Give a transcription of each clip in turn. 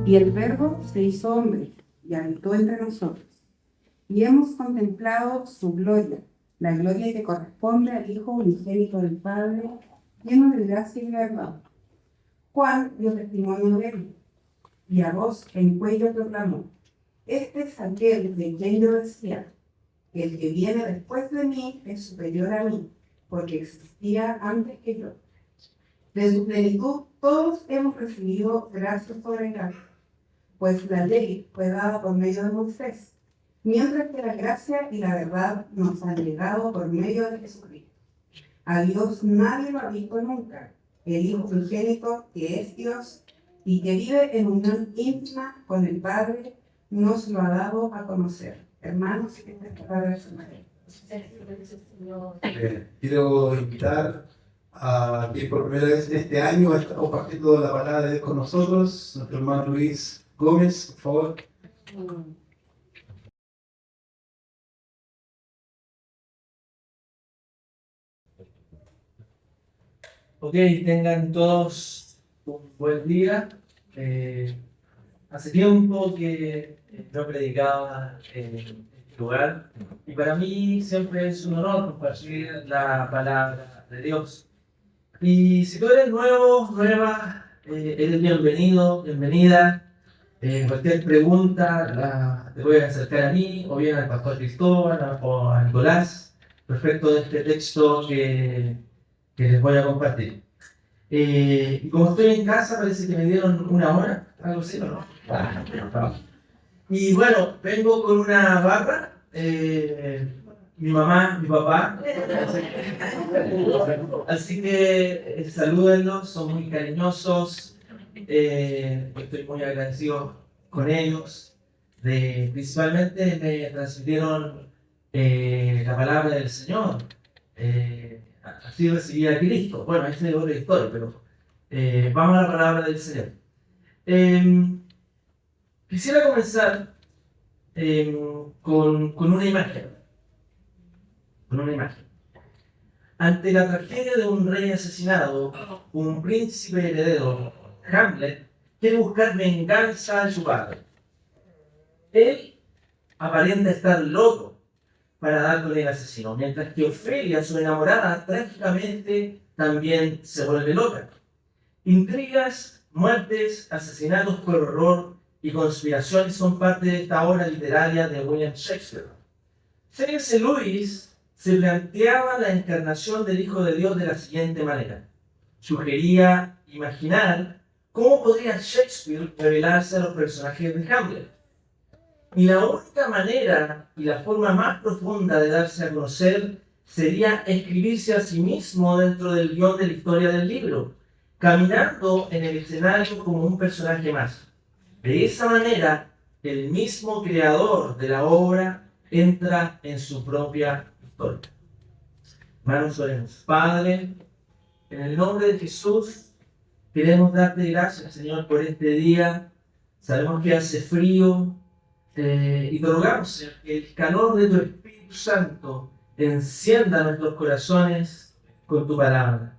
Y el Verbo se hizo hombre y habitó entre nosotros. Y hemos contemplado su gloria, la gloria que corresponde al Hijo unigénito del Padre, lleno de gracia y verdad. Juan dio testimonio de él, y a voz en cuello proclamó: este es aquel de quien yo decía, que el que viene después de mí es superior a mí, porque existía antes que yo. De su plenitud todos hemos recibido gracia sobre gracia, pues la ley fue dada por medio de Moisés, mientras que la gracia y la verdad nos han llegado por medio de Jesucristo. A Dios nadie lo ha visto nunca, el Hijo unigénito, que es Dios y que vive en unión íntima con el Padre, nos lo ha dado a conocer. Hermanos, esta es la palabra del Señor. Quiero invitar a que por primera vez este año está compartiendo la palabra de Dios con nosotros, nuestro hermano Luis Gómez, por favor. Ok, tengan todos un buen día. Hace tiempo que no predicaba en este lugar y para mí siempre es un honor compartir la palabra de Dios. Y si tú eres nuevo, nueva, eres bienvenido, bienvenida. Cualquier pregunta te puedes acercar a mí o bien al pastor Cristóbal o a Nicolás respecto de este texto que les voy a compartir. Y como estoy en casa, parece que me dieron una hora, algo así, ¿no? Y bueno, vengo con una barra, mi mamá, mi papá, así que salúdenlos, son muy cariñosos, estoy muy agradecido con ellos. Principalmente me transmitieron la palabra del Señor. Así recibí a Cristo. Bueno, esa es otra historia, pero vamos a la palabra del Señor. Quisiera comenzar con una imagen. Con una imagen. Ante la tragedia de un rey asesinado, un príncipe heredero, Hamlet, quiere buscar venganza de su padre. Él aparenta estar loco para dar con el asesino, mientras que Ofelia, su enamorada, trágicamente también se vuelve loca. Intrigas, muertes, asesinatos por horror y conspiraciones son parte de esta obra literaria de William Shakespeare. C.S. Lewis se planteaba la encarnación del Hijo de Dios de la siguiente manera. Sugería imaginar cómo podría Shakespeare revelarse a los personajes de Hamlet. Y la única manera y la forma más profunda de darse a conocer sería escribirse a sí mismo dentro del guión de la historia del libro, caminando en el escenario como un personaje más. De esa manera, el mismo creador de la obra entra en su propia historia. Hermanos, oremos. Padre, en el nombre de Jesús, queremos darte gracias, Señor, por este día. Sabemos que hace frío, y te rogamos, Señor, que el calor de tu Espíritu Santo encienda nuestros corazones con tu palabra.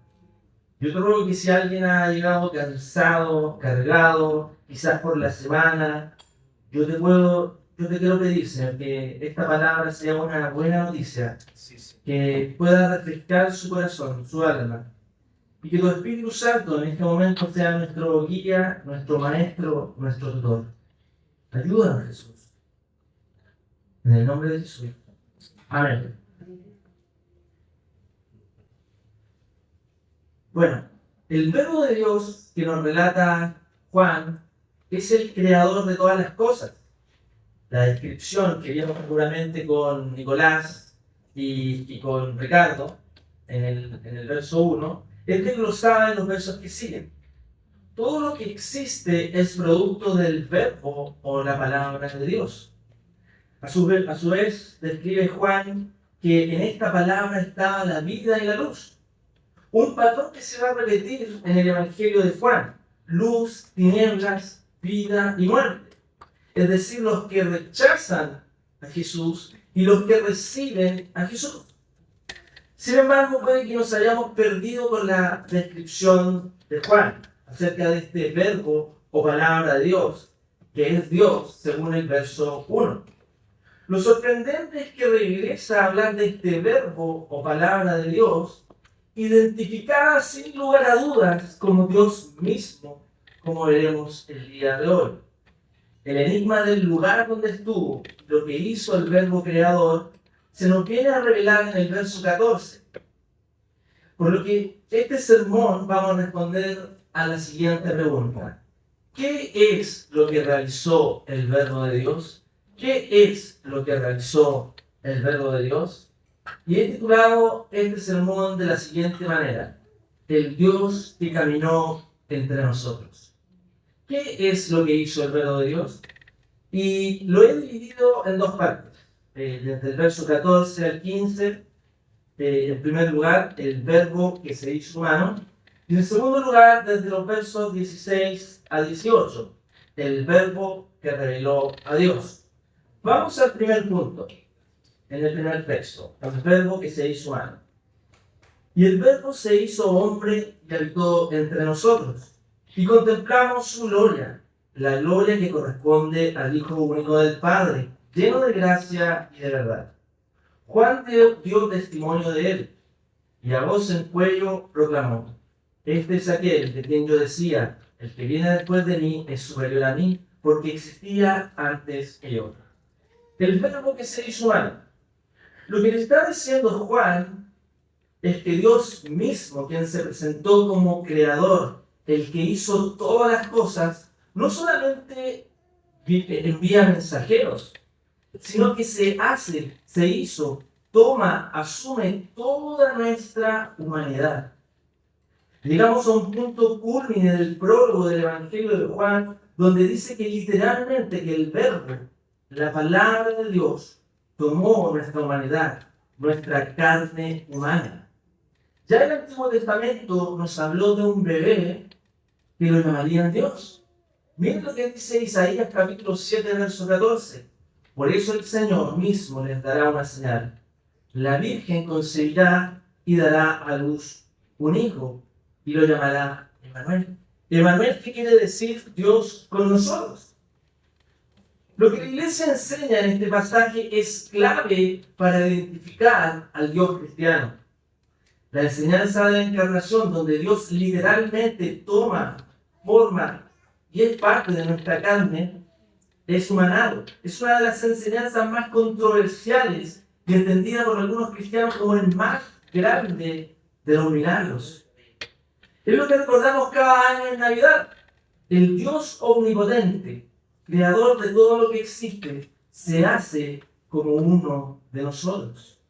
Yo te ruego que si alguien ha llegado cansado, cargado, quizás por la semana, yo te quiero pedir, Señor, que esta palabra sea una buena noticia, que pueda refrescar su corazón, su alma, y que tu Espíritu Santo en este momento sea nuestro guía, nuestro maestro, nuestro tutor. Ayúdanos, Jesús. En el nombre de Jesús. Amén. Bueno, el verbo de Dios que nos relata Juan es el creador de todas las cosas. La descripción que vimos seguramente con Nicolás y con Ricardo en el verso 1 es desglosada en los versos que siguen. Todo lo que existe es producto del verbo o la palabra de Dios. A su vez, describe Juan que en esta palabra estaba la vida y la luz. Un patrón que se va a repetir en el Evangelio de Juan. Luz, tinieblas, vida y muerte. Es decir, los que rechazan a Jesús y los que reciben a Jesús. Sin embargo, puede que nos hayamos perdido con la descripción de Juan acerca de este verbo o palabra de Dios. que es Dios, según el verso 1. Lo sorprendente es que regresa a hablar de este verbo o palabra de Dios, identificada sin lugar a dudas como Dios mismo, como veremos el día de hoy. El enigma del lugar donde estuvo, lo que hizo el verbo creador, se nos viene a revelar en el verso 14. Por lo que este sermón vamos a responder a la siguiente pregunta. ¿Qué es lo que realizó el verbo de Dios? ¿Qué es lo que realizó el verbo de Dios? Y he titulado este sermón de la siguiente manera: El Dios que caminó entre nosotros. ¿Qué es lo que hizo el verbo de Dios? Y lo he dividido en dos partes. Desde el verso 14 al 15, en primer lugar, el verbo que se hizo humano. Y en segundo lugar, desde los versos 16 a 18, el verbo que reveló a Dios. Vamos al primer punto, en el primer texto, el verbo que se hizo humano. Y el verbo se hizo hombre y habitó entre nosotros. Y contemplamos su gloria, la gloria que corresponde al Hijo único del Padre, lleno de gracia y de verdad. Juan dio testimonio de él, y a voz en cuello proclamó: Este es aquel de quien yo decía, el que viene después de mí es superior a mí, porque existía antes que yo. El verbo que se hizo humano. Lo que le está diciendo Juan es que Dios mismo, quien se presentó como creador, el que hizo todas las cosas, no solamente envía mensajeros, sino que se hizo, toma, asume toda nuestra humanidad. Llegamos a un punto culmine del prólogo del Evangelio de Juan, donde dice que literalmente que el verbo, la palabra de Dios, tomó nuestra humanidad, nuestra carne humana. Ya el Antiguo Testamento nos habló de un bebé que lo llamarían Dios. Miren lo que dice Isaías capítulo 7, verso 14. Por eso el Señor mismo les dará una señal. La Virgen concebirá y dará a luz un hijo y lo llamará Emmanuel. Emmanuel, ¿qué quiere decir? Dios con nosotros. Lo que la Iglesia enseña en este pasaje es clave para identificar al Dios cristiano. La enseñanza de la encarnación, donde Dios literalmente toma forma y es parte de nuestra carne, es humanado. Es una de las enseñanzas más controversiales y entendida por algunos cristianos como el más grande de los milagros. Es lo que recordamos cada año en Navidad. El Dios omnipotente, creador de todo lo que existe, se hace como uno de nosotros.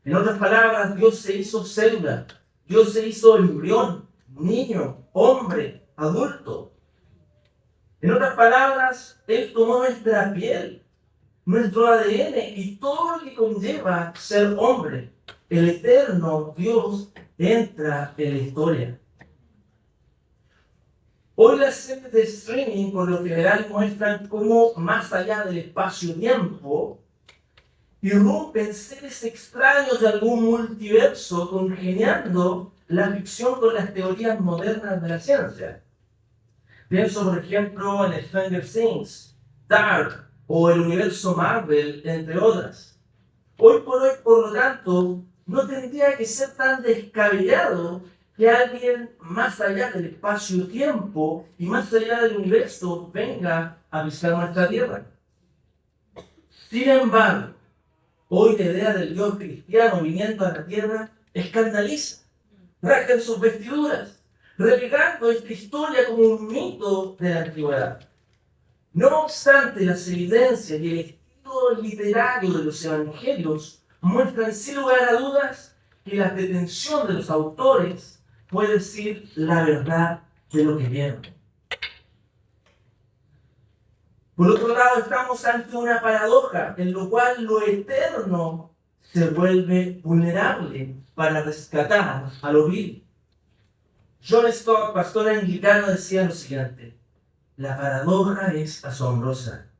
En otras palabras, Dios se hizo célula, Dios se hizo embrión, niño, hombre, adulto. En otras palabras, Él tomó nuestra piel, nuestro ADN y todo lo que conlleva ser hombre. El eterno Dios entra en la historia. Hoy las series de streaming por lo general muestran cómo más allá del espacio-tiempo irrumpen seres extraños de algún multiverso congeniando la ficción con las teorías modernas de la ciencia. Pienso, por ejemplo, en Stranger Things, Dark o el universo Marvel, entre otras. Hoy por hoy, por lo tanto, no tendría que ser tan descabellado que alguien más allá del espacio-tiempo y más allá del universo venga a visitar nuestra Tierra. Sin embargo, hoy la idea del Dios cristiano viniendo a la Tierra escandaliza, rasgan sus vestiduras, relegando esta historia como un mito de la antigüedad. No obstante, las evidencias y el estilo literario de los evangelios muestran sin lugar a dudas que la pretensión de los autores puede decir la verdad de lo que vieron. Por otro lado, estamos ante una paradoja en la cual lo eterno se vuelve vulnerable para rescatar a lo vil. John Stott, pastor anglicano, decía lo siguiente: la paradoja es asombrosa.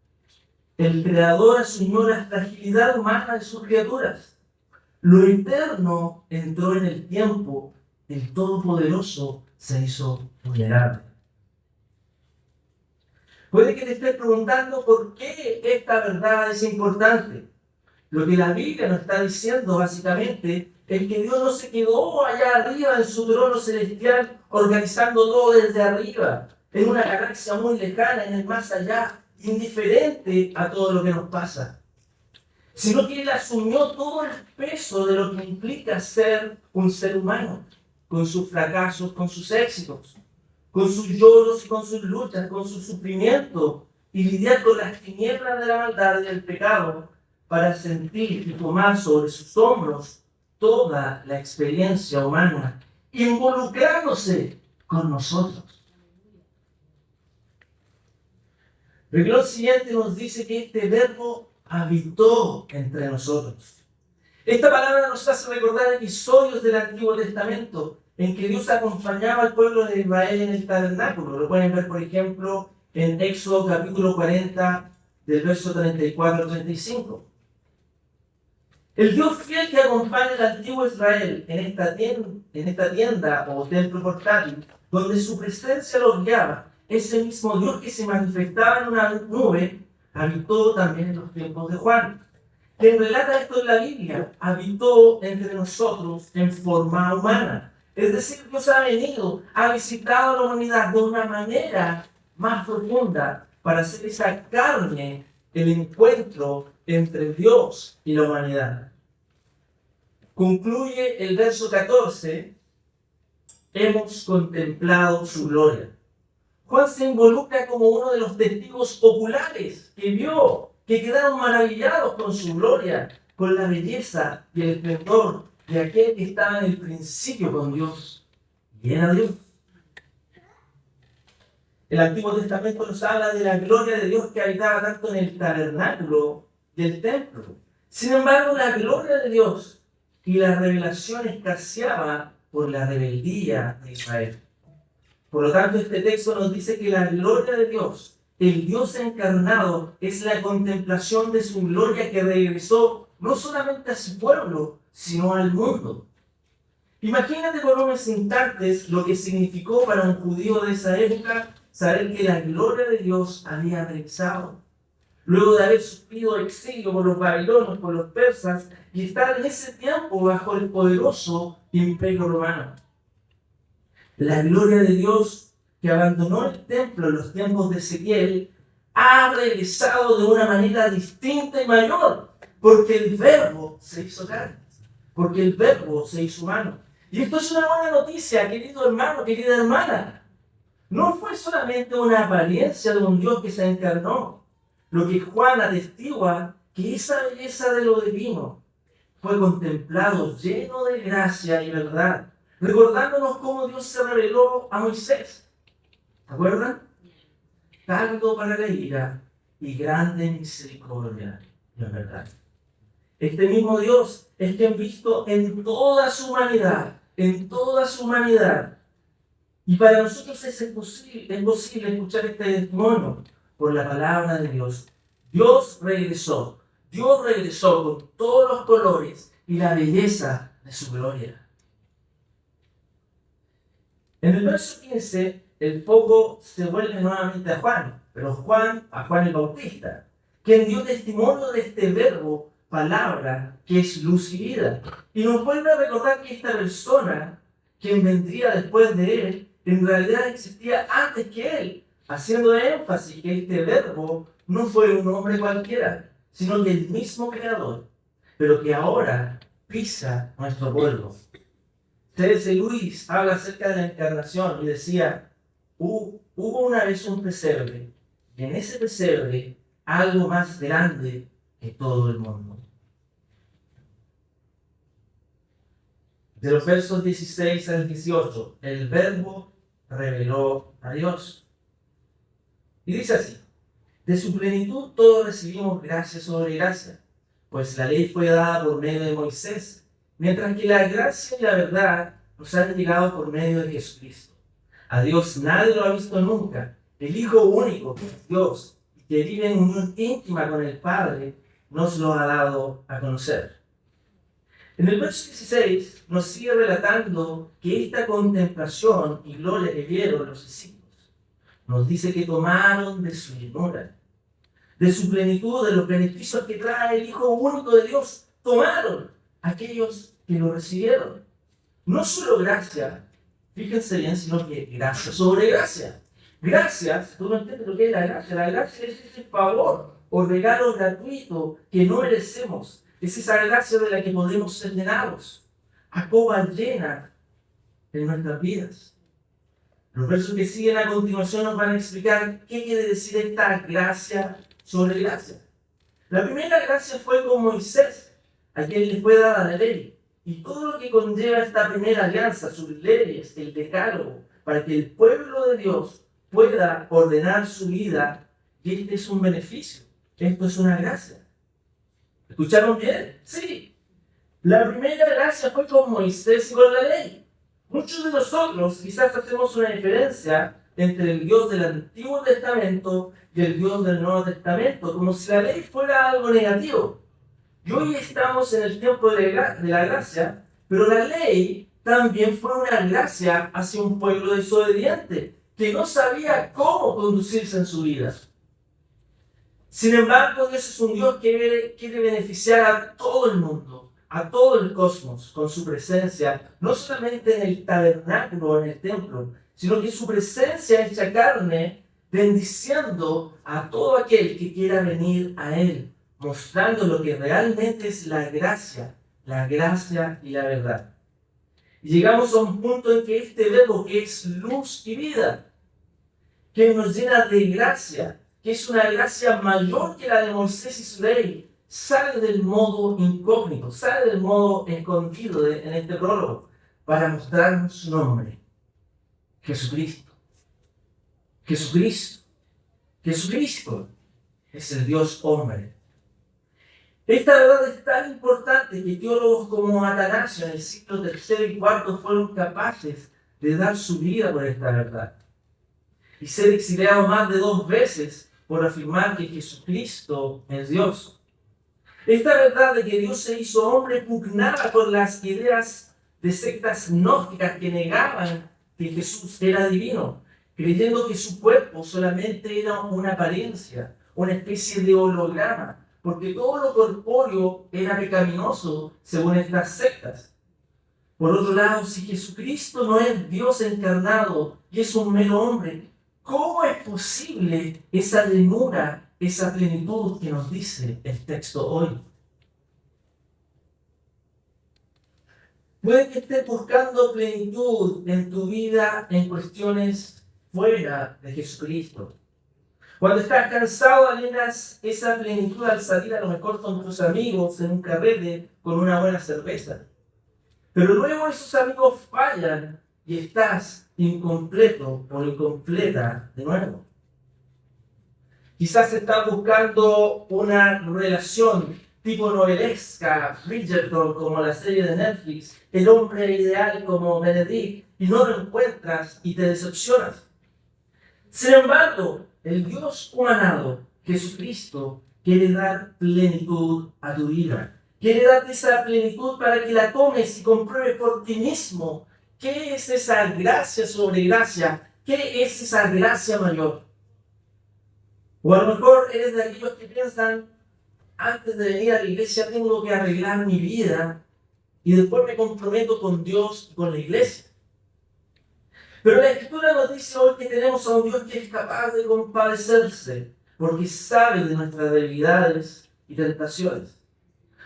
El Creador asumió la fragilidad humana de sus criaturas. Lo eterno entró en el tiempo. El Todopoderoso se hizo vulnerable. Puede que te estés preguntando por qué esta verdad es importante. Lo que la Biblia nos está diciendo básicamente es que Dios no se quedó allá arriba en su trono celestial organizando todo desde arriba, en una galaxia muy lejana, en el más allá, indiferente a todo lo que nos pasa, sino que Él asumió todo el peso de lo que implica ser un ser humano, con sus fracasos, con sus éxitos, con sus lloros y con sus luchas, con su sufrimiento, y lidiar con las tinieblas de la maldad y del pecado, para sentir y tomar sobre sus hombros toda la experiencia humana, involucrándose con nosotros. El renglón siguiente nos dice que este verbo habitó entre nosotros. Esta palabra nos hace recordar episodios del Antiguo Testamento en que Dios acompañaba al pueblo de Israel en el tabernáculo. Lo pueden ver, por ejemplo, en Éxodo capítulo 40, del verso 34 al 35. El Dios fiel que acompaña al antiguo Israel en esta tienda o templo portátil, donde su presencia los guiaba, ese mismo Dios que se manifestaba en una nube, habitó también en los tiempos de Juan. Quien relata esto en la Biblia, habitó entre nosotros en forma humana. Es decir, Dios ha venido, ha visitado a la humanidad de una manera más profunda para hacer esa carne, el encuentro entre Dios y la humanidad. Concluye el verso 14, hemos contemplado su gloria. Juan se involucra como uno de los testigos oculares que vio, que quedaron maravillados con su gloria, con la belleza y el esplendor de aquel que estaba en el principio con Dios, y era Dios. El Antiguo Testamento nos habla de la gloria de Dios que habitaba tanto en el tabernáculo y el templo. Sin embargo, la gloria de Dios y la revelación escaseaba por la rebeldía de Israel. Por lo tanto, este texto nos dice que la gloria de Dios, el Dios encarnado, es la contemplación de su gloria que regresó no solamente a su pueblo, sino al mundo. Imagínate por unos instantes lo que significó para un judío de esa época saber que la gloria de Dios había regresado. Luego de haber sufrido exilio por los babilonios, por los persas, y estar en ese tiempo bajo el poderoso imperio romano. La gloria de Dios que abandonó el templo en los tiempos de Ezequiel ha regresado de una manera distinta y mayor, porque el Verbo se hizo carne, porque el Verbo se hizo humano. Y esto es una buena noticia, querido hermano, querida hermana. No fue solamente una apariencia de un Dios que se encarnó. Lo que Juan atestigua que esa belleza de lo divino fue contemplado lleno de gracia y verdad, recordándonos cómo Dios se reveló a Moisés. ¿Se acuerdan? Tardo para la ira y grande misericordia, la verdad. Este mismo Dios es quien visto en toda su humanidad, Y para nosotros es posible escuchar este testimonio por la palabra de Dios. Dios regresó con todos los colores y la belleza de su gloria. En el verso 15, el foco se vuelve nuevamente a Juan, pero a Juan el Bautista, quien dio testimonio de este verbo, palabra, que es luz y vida. Y nos vuelve a recordar que esta persona, quien vendría después de él, en realidad existía antes que él, haciendo énfasis que este verbo no fue un hombre cualquiera, sino que el mismo Creador, pero que ahora pisa nuestro pueblo. C.S. Lewis habla acerca de la encarnación y decía, hubo una vez un pesebre, y en ese pesebre algo más grande que todo el mundo. De los versos 16 al 18, el Verbo reveló a Dios. Y dice así, de su plenitud todos recibimos gracia sobre gracia, pues la ley fue dada por medio de Moisés, mientras que la gracia y la verdad nos han llegado por medio de Jesucristo. A Dios nadie lo ha visto nunca. El Hijo único, que es Dios, y que vive en unión íntima con el Padre, nos lo ha dado a conocer. En el verso 16 nos sigue relatando que esta contemplación y gloria que vieron los discípulos nos dice que tomaron de su llenura, de su plenitud, de los beneficios que trae el Hijo único de Dios. Tomaron aquellos que lo recibieron. No solo gracia, fíjense bien, sino que gracia sobre gracia. Gracias, tú no entiendes lo que es la gracia. La gracia es ese favor o regalo gratuito que no merecemos. Es esa gracia de la que podemos ser llenados a copa llena en nuestras vidas. Los versos que siguen a continuación nos van a explicar qué quiere decir esta gracia sobre gracia. La primera gracia fue con Moisés, a quien le fue dada la ley. Y todo lo que conlleva esta primera alianza, sus leyes, el decálogo, para que el pueblo de Dios pueda ordenar su vida, y este es un beneficio, esto es una gracia. ¿Escucharon bien? Sí. La primera gracia fue con Moisés y con la ley. Muchos de nosotros quizás hacemos una diferencia entre el Dios del Antiguo Testamento y el Dios del Nuevo Testamento, como si la ley fuera algo negativo. Y hoy estamos en el tiempo de la gracia, pero la ley también fue una gracia hacia un pueblo desobediente, que no sabía cómo conducirse en su vida. Sin embargo, Dios es un Dios que quiere beneficiar a todo el mundo, a todo el cosmos, con su presencia, no solamente en el tabernáculo o en el templo, sino que su presencia hecha carne, bendiciendo a todo aquel que quiera venir a Él, mostrando lo que realmente es la gracia y la verdad. Y llegamos a un punto en que este verbo, que es luz y vida, que nos llena de gracia, que es una gracia mayor que la de Moisés y su ley, sale del modo incógnito, sale del modo escondido en este prólogo, para mostrarnos su nombre, Jesucristo. Jesucristo. Jesucristo es el Dios hombre. Esta verdad es tan importante que teólogos como Atanasio en el siglo III y IV fueron capaces de dar su vida por esta verdad y ser exiliados más de 2 veces por afirmar que Jesucristo es Dios. Esta verdad de que Dios se hizo hombre pugnaba con las ideas de sectas gnósticas que negaban que Jesús era divino, creyendo que su cuerpo solamente era una apariencia, una especie de holograma, porque todo lo corpóreo era pecaminoso según estas sectas. Por otro lado, si Jesucristo no es Dios encarnado y es un mero hombre, ¿cómo es posible esa llenura, esa plenitud que nos dice el texto hoy? Puede que estés buscando plenitud en tu vida en cuestiones fuera de Jesucristo. Cuando estás cansado, alienas esa plenitud al salir a lo mejor con tus amigos en un carrete con una buena cerveza. Pero luego esos amigos fallan y estás incompleto o incompleta de nuevo. Quizás estás buscando una relación tipo novelesca, Bridgerton como la serie de Netflix, el hombre ideal como Benedict, y no lo encuentras y te decepcionas. Sin embargo, el Dios humanado, Jesucristo, quiere dar plenitud a tu vida. Quiere darte esa plenitud para que la tomes y compruebes por ti mismo qué es esa gracia sobre gracia, qué es esa gracia mayor. O a lo mejor eres de aquellos que piensan, antes de venir a la iglesia tengo que arreglar mi vida y después me comprometo con Dios y con la iglesia. Pero la Escritura nos dice hoy que tenemos a un Dios que es capaz de compadecerse, porque sabe de nuestras debilidades y tentaciones.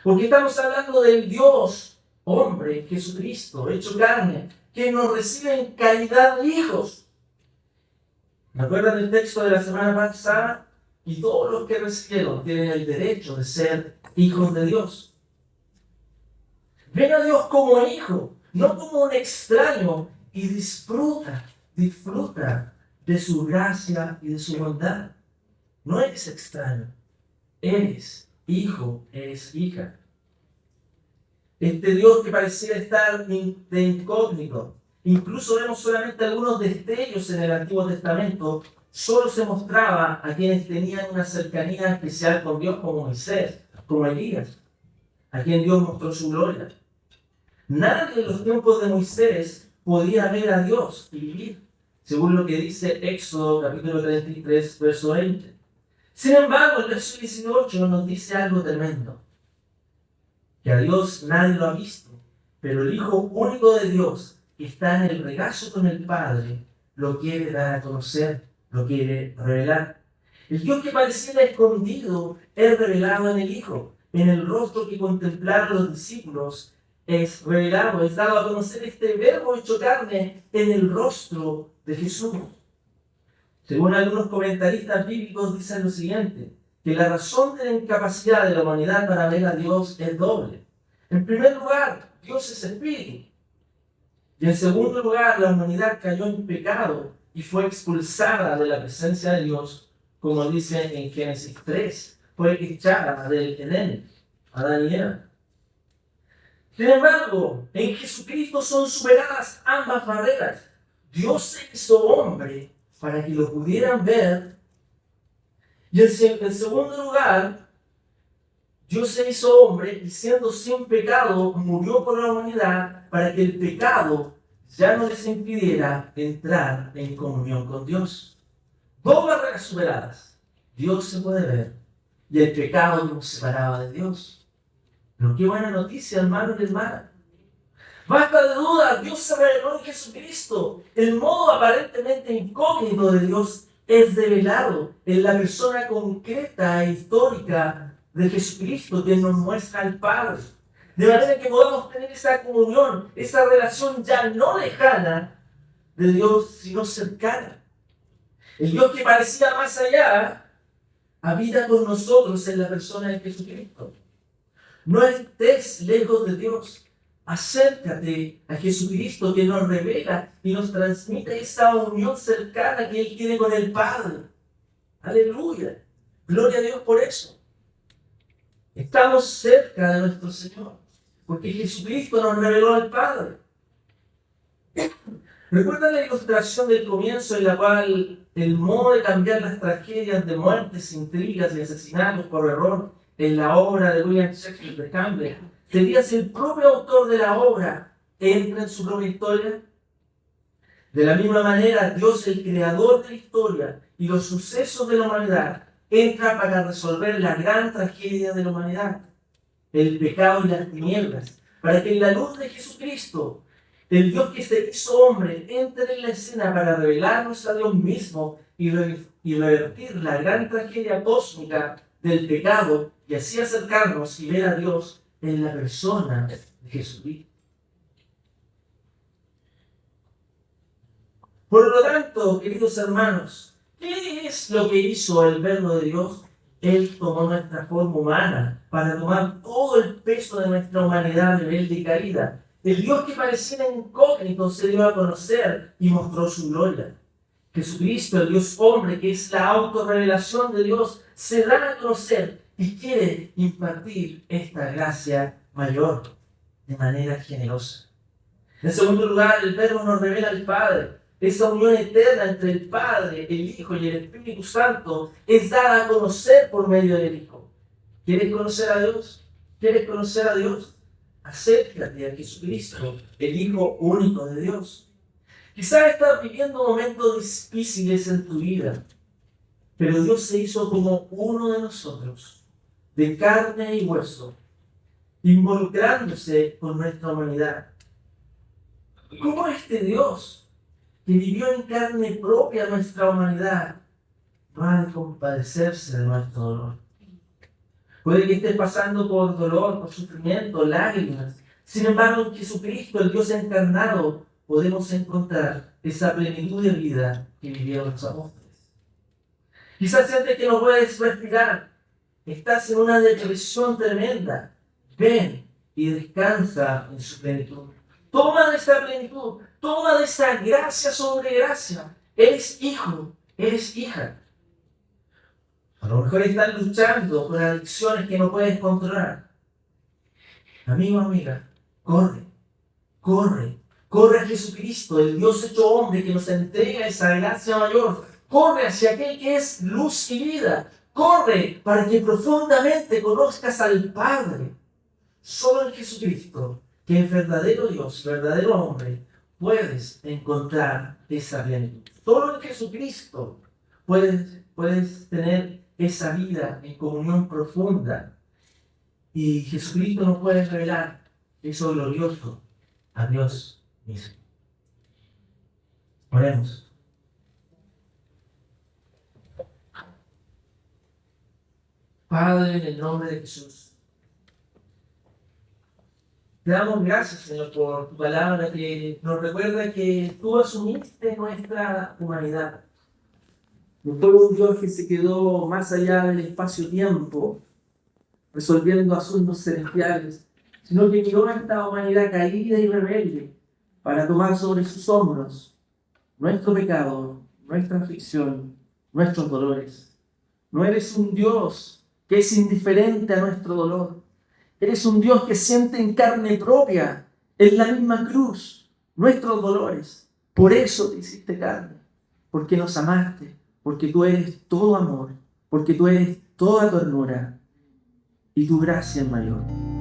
Porque estamos hablando del Dios, hombre, Jesucristo, hecho carne, que nos recibe en calidad de hijos. ¿Me acuerdan del texto de la semana pasada? Y todos los que recibieron tienen el derecho de ser hijos de Dios. Ven a Dios como hijo, no como un extraño, y disfruta de su gracia y de su bondad. No eres extraño, eres hijo, eres hija. Este Dios que pareciera estar de incógnito, incluso vemos solamente algunos destellos en el Antiguo Testamento, solo se mostraba a quienes tenían una cercanía especial con Dios como Moisés, como Elías, a quien Dios mostró su gloria. Nadie en los tiempos de Moisés podía ver a Dios y vivir. según lo que dice Éxodo capítulo 33, verso 20. Sin embargo, el verso 18 nos dice algo tremendo, que a Dios nadie lo ha visto, pero el Hijo único de Dios, que está en el regazo con el Padre, lo quiere dar a conocer, lo quiere revelar. El Dios que pareciera escondido es revelado en el Hijo, en el rostro que contemplaron los discípulos es revelado, es dado a conocer este verbo hecho carne en el rostro de Jesús. Según algunos comentaristas bíblicos dicen lo siguiente, que la razón de la incapacidad de la humanidad para ver a Dios es doble. En primer lugar, Dios es espíritu. Y en segundo lugar, la humanidad cayó en pecado y fue expulsada de la presencia de Dios, como dice en Génesis 3, fue echada del Edén, Adán y Eva. Sin embargo, en Jesucristo son superadas ambas barreras. Dios se hizo hombre para que lo pudieran ver. Y en segundo lugar, Dios se hizo hombre y siendo sin pecado, murió por la humanidad para que el pecado ya no les impidiera entrar en comunión con Dios. Dos barreras superadas. Dios se puede ver y el pecado nos separaba de Dios. Pero qué buena noticia, hermanos y hermanas. Basta de dudas, Dios se reveló en Jesucristo. El modo aparentemente incógnito de Dios es revelado en la persona concreta e histórica de Jesucristo, que nos muestra al Padre. De manera que podamos tener esa comunión, esa relación ya no lejana de Dios, sino cercana. El Dios que parecía más allá, habita con nosotros en la persona de Jesucristo. No estés lejos de Dios. Acércate a Jesucristo, que nos revela y nos transmite esa unión cercana que Él tiene con el Padre. Aleluya. Gloria a Dios por eso. Estamos cerca de nuestro Señor, porque Jesucristo nos reveló al Padre. ¿Recuerdan la ilustración del comienzo en la cual el modo de cambiar las tragedias de muertes, intrigas y asesinatos por error en la obra de William Shakespeare de Hamlet sería si el propio autor de la obra entra en su propia historia? De la misma manera, Dios, el creador de la historia y los sucesos de la humanidad, entra para resolver la gran tragedia de la humanidad, el pecado y las tinieblas, para que en la luz de Jesucristo, el Dios que se hizo hombre, entre en la escena para revelarnos a Dios mismo y revertir la gran tragedia cósmica del pecado y así acercarnos y ver a Dios en la persona de Jesucristo. Por lo tanto, queridos hermanos, ¿qué es lo que hizo el Verbo de Dios? Él tomó nuestra forma humana para tomar todo el peso de nuestra humanidad rebelde y caída. El Dios que pareciera incógnito se dio a conocer y mostró su gloria. Jesucristo, el Dios hombre, que es la autorrevelación de Dios, se da a conocer y quiere impartir esta gracia mayor de manera generosa. En segundo lugar, el Verbo nos revela al Padre. Esa unión eterna entre el Padre, el Hijo y el Espíritu Santo es dada a conocer por medio del Hijo. ¿Quieres conocer a Dios? ¿Quieres conocer a Dios? Acércate a Jesucristo, el Hijo único de Dios. Quizás estás viviendo momentos difíciles en tu vida, pero Dios se hizo como uno de nosotros, de carne y hueso, involucrándose con nuestra humanidad. ¿Cómo este Dios, que vivió en carne propia nuestra humanidad, no ha de compadecerse de nuestro dolor? Puede que estés pasando por dolor, por sufrimiento, lágrimas. Sin embargo, en Jesucristo, el Dios encarnado, podemos encontrar esa plenitud de vida que vivieron los apóstoles. Quizás sientes que no puedes respirar, estás en una depresión tremenda. Ven y descansa en su plenitud. Toma de esa plenitud, toma de esa gracia sobre gracia. Eres hijo, eres hija. A lo mejor estás luchando con adicciones que no puedes controlar. Amigo, amiga, corre, corre. Corre a Jesucristo, el Dios hecho hombre que nos entrega esa gracia mayor. Corre hacia aquel que es luz y vida. Corre para que profundamente conozcas al Padre. Solo en Jesucristo, que es verdadero Dios, verdadero hombre, puedes encontrar esa plenitud. Solo en Jesucristo puedes tener esa vida en comunión profunda. Y Jesucristo nos puede revelar eso glorioso a Dios mismo. Oremos. Padre, en el nombre de Jesús, te damos gracias, Señor, por tu palabra que nos recuerda que tú asumiste nuestra humanidad. No fue un Dios que se quedó más allá del espacio-tiempo, resolviendo asuntos celestiales, sino que miró a esta humanidad caída y rebelde para tomar sobre sus hombros nuestro pecado, nuestra aflicción, nuestros dolores. No eres un Dios que es indiferente a nuestro dolor. Eres un Dios que siente en carne propia, en la misma cruz, nuestros dolores. Por eso te hiciste carne, porque nos amaste, porque tú eres todo amor, porque tú eres toda ternura y tu gracia es mayor.